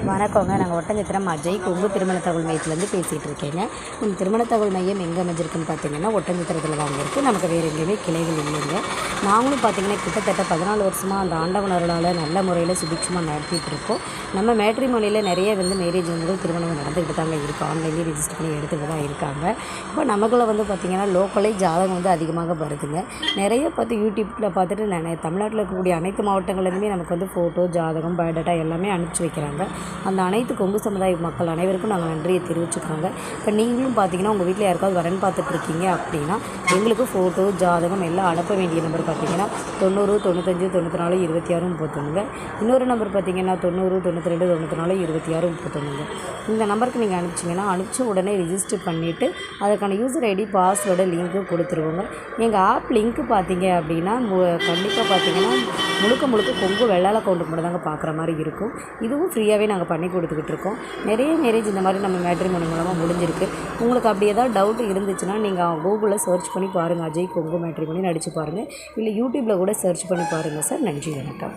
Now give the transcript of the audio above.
வணக்கங்க. நாங்கள் ஒட்டஞ்சத்திரம் அஜய் கொங்கு திருமண தகவல் மையத்துலேருந்து பேசிகிட்டு இருக்கேங்க. நம்ம திருமண தகவல் மையம் எங்கே அமைஞ்சிருக்குன்னு பார்த்தீங்கன்னா ஒட்டஞ்சத்திரத்தில் தாங்க இருக்குது. நமக்கு வேறு எங்கேயுமே கிளைகள் இல்லைங்க. நாங்களும் பார்த்திங்கன்னா கிட்டத்தட்ட 14 வருஷமாக அந்த ஆண்டவன் அருளால் நல்ல முறையில் சுபிட்சமாக நடத்திட்டுருக்கோம். நம்ம மேட்ரிமோனியில் நிறைய மேரேஜ் திருமணம் நடந்துக்கிட்டு தாங்க இருக்குது. ஆன்லைன்லேயே ரிஜிஸ்டர் பண்ணி எடுத்துகிட்டு தான் இருக்காங்க. இப்போ நமக்குள்ளே பார்த்திங்கன்னா லோக்கலே ஜாதகம் அதிகமாக வருதுங்க. நிறைய யூடியூப்பில் பார்த்துட்டு தமிழ்நாட்டில் இருக்கக்கூடிய அனைத்து மாவட்டங்கள்லேருந்துமே நமக்கு ஃபோட்டோ, ஜாதகம், பயோடேட்டா எல்லாமே அனுப்பிச்சி வைக்கிறாங்க. அந்த அனைத்து கொங்கு சமுதாய மக்கள் அனைவருக்கும் நாங்கள் நன்றியை தெரிவிச்சுக்கிறோங்க. இப்போ நீங்களும் பார்த்தீங்கன்னா உங்கள் வீட்டில் யாருக்காவது வரன் பார்த்துட்ருக்கீங்க அப்படின்னா எங்களுக்கு ஃபோட்டோ, ஜாதகம் எல்லாம் அனுப்ப வேண்டிய நம்பர் பார்த்தீங்கன்னா 90 95 94 26 31. இன்னொரு நம்பர் பார்த்தீங்கன்னா 90 92 94 26 31. இந்த நம்பருக்கு நீங்கள் அனுப்பிச்சிங்கன்னா அனுப்பிச்ச உடனே ரிஜிஸ்டர் பண்ணிவிட்டு அதுக்கான யூசர் ஐடி, பாஸ்வேர்டு, லிங்க்கு கொடுத்துருவோங்க. எங்கள் ஆப் லிங்க்கு பார்த்தீங்க அப்படின்னா கண்டிப்பாக பார்த்தீங்கன்னா முழுக்க கொங்கு வெள்ளாள கவுண்டுக்கு மட்டும் தாங்க பார்க்குற மாதிரி இருக்கும். இதுவும் ஃப்ரீயாகவே நாங்கள் பண்ணி கொடுத்துக்கிட்டு இருக்கோம். நிறைய மேரேஜ் இந்த மாதிரி நம்ம மேட்ரிமோனி மூலமாக முடிஞ்சிருக்கு. உங்களுக்கு அப்படி ஏதாவது டவுட் இருந்துச்சுன்னா நீங்கள் கூகுளில் சர்ச் பண்ணி பாருங்கள். அஜய் கொங்கு மேட்ரிமோனின்னு அடித்து பாருங்கள். இல்லை யூடியூப்பில் கூட சர்ச் பண்ணி பாருங்கள் சார். நன்றி, வணக்கம்.